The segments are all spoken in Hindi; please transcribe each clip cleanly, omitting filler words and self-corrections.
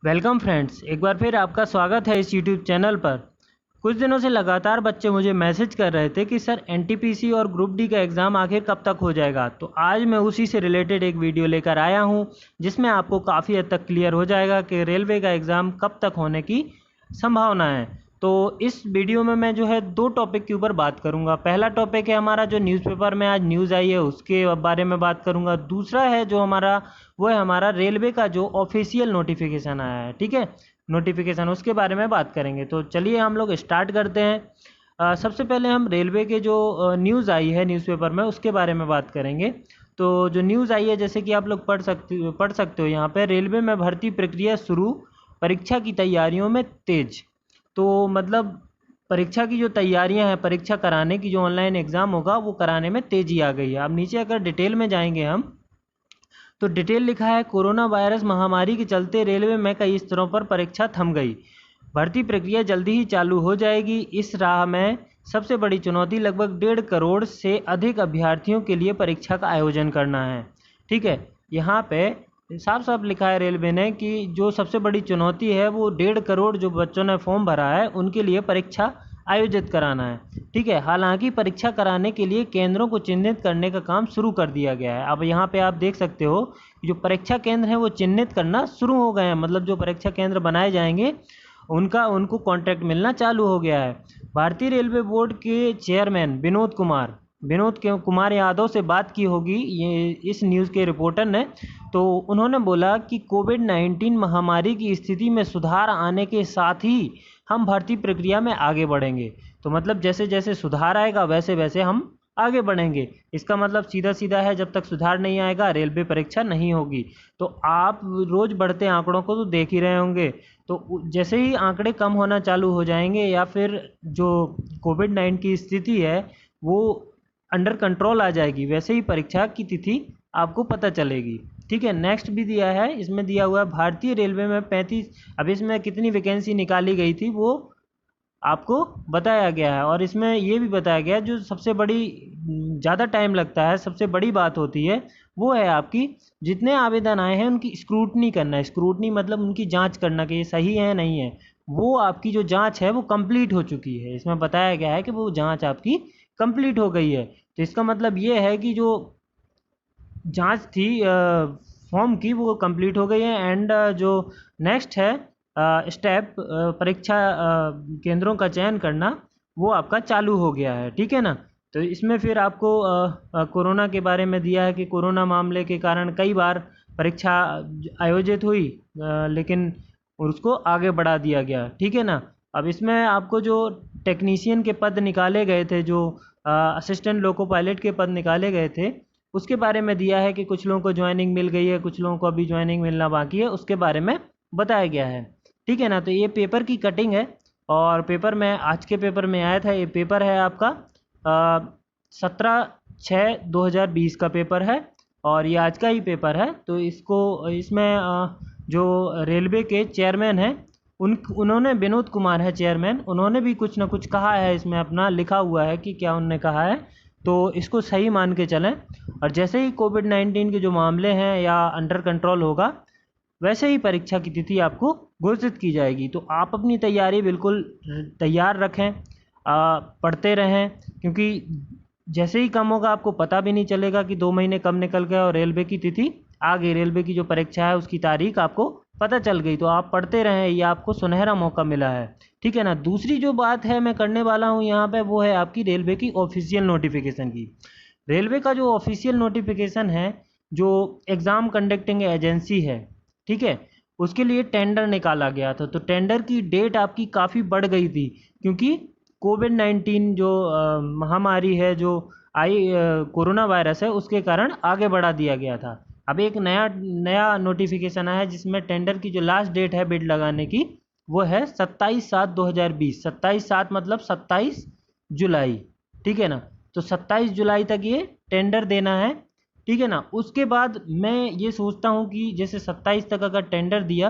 वेलकम फ्रेंड्स, एक बार फिर आपका स्वागत है इस यूट्यूब चैनल पर। कुछ दिनों से लगातार बच्चे मुझे मैसेज कर रहे थे कि सर एनटीपीसी और ग्रुप डी का एग्ज़ाम आखिर कब तक हो जाएगा। तो आज मैं उसी से रिलेटेड एक वीडियो लेकर आया हूं, जिसमें आपको काफ़ी हद तक क्लियर हो जाएगा कि रेलवे का एग्ज़ाम कब तक होने की संभावना है। तो इस वीडियो में मैं जो है दो टॉपिक के ऊपर बात करूंगा। पहला टॉपिक है हमारा जो न्यूज़पेपर में आज न्यूज़ आई है उसके बारे में बात करूंगा। दूसरा है जो हमारा वो है हमारा रेलवे का जो ऑफिशियल नोटिफिकेशन आया है, ठीक है, नोटिफिकेशन, उसके बारे में बात करेंगे। तो चलिए हम लोग स्टार्ट करते हैं। सबसे पहले हम रेलवे के जो न्यूज़ आई है न्यूज़पेपर में उसके बारे में बात करेंगे। तो जो न्यूज़ आई है जैसे कि आप लोग पढ़ सकते हो यहाँ पे, रेलवे में भर्ती प्रक्रिया शुरू, परीक्षा की तैयारियों में तेज। तो मतलब परीक्षा की जो तैयारियां हैं, परीक्षा कराने की जो ऑनलाइन एग्ज़ाम होगा वो कराने में तेज़ी आ गई है। अब नीचे अगर डिटेल में जाएंगे हम तो डिटेल लिखा है, कोरोना वायरस महामारी के चलते रेलवे में कई स्तरों पर परीक्षा थम गई। भर्ती प्रक्रिया जल्दी ही चालू हो जाएगी। इस राह में सबसे बड़ी चुनौती लगभग 1.5 करोड़ से अधिक अभ्यर्थियों के लिए परीक्षा का आयोजन करना है। ठीक है, यहाँ पे साफ साफ लिखा है रेलवे ने कि जो सबसे बड़ी चुनौती है वो 1.5 करोड़ जो बच्चों ने फॉर्म भरा है उनके लिए परीक्षा आयोजित कराना है। ठीक है, हालांकि परीक्षा कराने के लिए केंद्रों को चिन्हित करने का काम शुरू कर दिया गया है। अब यहाँ पे आप देख सकते हो जो परीक्षा केंद्र हैं वो चिन्हित करना शुरू हो गए हैं। मतलब जो परीक्षा केंद्र बनाए जाएंगे उनको कॉन्ट्रैक्ट मिलना चालू हो गया है। भारतीय रेलवे बोर्ड के चेयरमैन विनोद कुमार यादव से बात की होगी ये इस न्यूज़ के रिपोर्टर ने। तो उन्होंने बोला कि कोविड-19 महामारी की स्थिति में सुधार आने के साथ ही हम भर्ती प्रक्रिया में आगे बढ़ेंगे। तो मतलब जैसे जैसे सुधार आएगा वैसे वैसे हम आगे बढ़ेंगे। इसका मतलब सीधा सीधा है, जब तक सुधार नहीं आएगा रेलवे परीक्षा नहीं होगी। तो आप रोज़ बढ़ते आंकड़ों को तो देख ही रहे होंगे। तो जैसे ही आंकड़े कम होना चालू हो जाएंगे या फिर जो कोविड-19 की स्थिति है वो अंडर कंट्रोल आ जाएगी, वैसे ही परीक्षा की तिथि आपको पता चलेगी। ठीक है, नेक्स्ट भी दिया है, इसमें दिया हुआ है भारतीय रेलवे में 35, अब इसमें कितनी वैकेंसी निकाली गई थी वो आपको बताया गया है। और इसमें ये भी बताया गया है जो सबसे बड़ी ज़्यादा टाइम लगता है, सबसे बड़ी बात होती है वो है आपकी जितने आवेदन आए हैं उनकी स्क्रूटनी करना है। स्क्रूटनी मतलब उनकी जांच करना कि ये सही है नहीं है। वो आपकी जो जांच है वो कंप्लीट हो चुकी है। इसमें बताया गया है कि वो जांच आपकी कंप्लीट हो गई है। तो इसका मतलब ये है कि जो जांच थी फॉर्म की वो कंप्लीट हो गई है। एंड जो नेक्स्ट है स्टेप, परीक्षा केंद्रों का चयन करना वो आपका चालू हो गया है। ठीक है ना। तो इसमें फिर आपको कोरोना के बारे में दिया है कि कोरोना मामले के कारण कई बार परीक्षा आयोजित हुई, लेकिन उसको आगे बढ़ा दिया गया। ठीक है ना। अब इसमें आपको जो टेक्नीशियन के पद निकाले गए थे, जो असिस्टेंट लोको पायलट के पद निकाले गए थे, उसके बारे में दिया है कि कुछ लोगों को ज्वाइनिंग मिल गई है, कुछ लोगों को अभी ज्वाइनिंग मिलना बाकी है, उसके बारे में बताया गया है। ठीक है ना। तो ये पेपर की कटिंग है और पेपर में आज के पेपर में आया था। ये पेपर है आपका 17/6/2020 का पेपर है और ये आज का ही पेपर है। तो इसमें जो रेलवे के चेयरमैन हैं उन्होंने, विनोद कुमार है चेयरमैन, उन्होंने भी कुछ ना कुछ कहा है, इसमें अपना लिखा हुआ है कि क्या उन्होंने कहा है। तो इसको सही मान के चलें और जैसे ही कोविड-19 के जो मामले हैं या अंडर कंट्रोल होगा वैसे ही परीक्षा की तिथि आपको घोषित की जाएगी। तो आप अपनी तैयारी बिल्कुल तैयार रखें, पढ़ते रहें, क्योंकि जैसे ही कम होगा आपको पता भी नहीं चलेगा कि 2 महीने कब निकल गए और रेलवे की तिथि आ गई, रेलवे की जो परीक्षा है उसकी तारीख आपको पता चल गई। तो आप पढ़ते रहें, ये आपको सुनहरा मौका मिला है। ठीक है ना। दूसरी जो बात है मैं करने वाला हूँ यहाँ पे वो है आपकी रेलवे की ऑफिशियल नोटिफिकेशन की। रेलवे का जो ऑफिशियल नोटिफिकेशन है, जो एग्ज़ाम कंडक्टिंग एजेंसी है, ठीक है, उसके लिए टेंडर निकाला गया था। तो टेंडर की डेट आपकी काफ़ी बढ़ गई थी क्योंकि कोविड-19 जो महामारी है, जो कोरोना वायरस है, उसके कारण आगे बढ़ा दिया गया था। अब एक नया नया नोटिफिकेशन आया है जिसमें टेंडर की जो लास्ट डेट है बिड लगाने की वो है 27/7/2020। 27/7 मतलब 27 जुलाई। ठीक है ना। तो 27 जुलाई तक ये टेंडर देना है। ठीक है ना। उसके बाद मैं ये सोचता हूँ कि जैसे 27 तक अगर टेंडर दिया,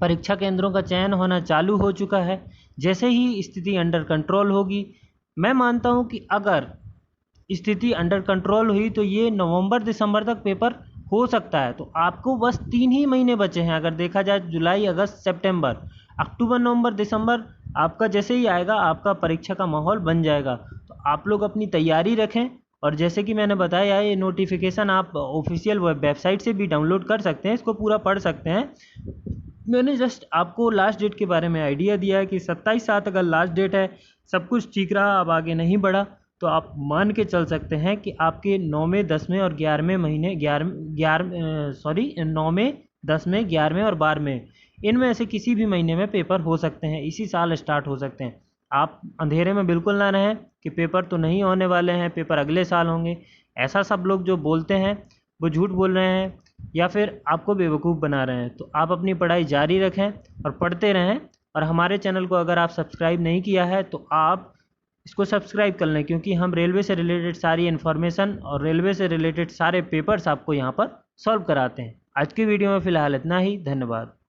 परीक्षा केंद्रों का चयन होना चालू हो चुका है, जैसे ही स्थिति अंडर कंट्रोल होगी, मैं मानता हूँ कि अगर स्थिति अंडर कंट्रोल हुई तो ये नवंबर दिसंबर तक पेपर हो सकता है। तो आपको बस 3 ही महीने बचे हैं, अगर देखा जाए जुलाई, अगस्त, सितंबर, अक्टूबर, नवंबर, दिसंबर आपका जैसे ही आएगा आपका परीक्षा का माहौल बन जाएगा। तो आप लोग अपनी तैयारी रखें, और जैसे कि मैंने बताया ये नोटिफिकेशन आप ऑफिशियल वेबसाइट से भी डाउनलोड कर सकते हैं, इसको पूरा पढ़ सकते हैं। मैंने जस्ट आपको लास्ट डेट के बारे में आइडिया दिया है कि 27/7 अगर लास्ट डेट है, सब कुछ ठीक रहा, अब आगे नहीं बढ़ा, तो आप मान के चल सकते हैं कि आपके 9वें, 10वें और 11वें महीने 9वें, 10वें, 11वें और 12वें इनमें से किसी भी महीने में पेपर हो सकते हैं, इसी साल स्टार्ट हो सकते हैं। आप अंधेरे में बिल्कुल ना रहें कि पेपर तो नहीं होने वाले हैं, पेपर अगले साल होंगे। ऐसा सब लोग जो बोलते हैं वो झूठ बोल रहे हैं या फिर आपको बेवकूफ़ बना रहे हैं। तो आप अपनी पढ़ाई जारी रखें और पढ़ते रहें। और हमारे चैनल को अगर आप सब्सक्राइब नहीं किया है तो आप इसको सब्सक्राइब कर लें, क्योंकि हम रेलवे से रिलेटेड सारी इन्फॉर्मेशन और रेलवे से रिलेटेड सारे पेपर्स आपको यहाँ पर सॉल्व कराते हैं। आज की वीडियो में फ़िलहाल इतना ही। धन्यवाद।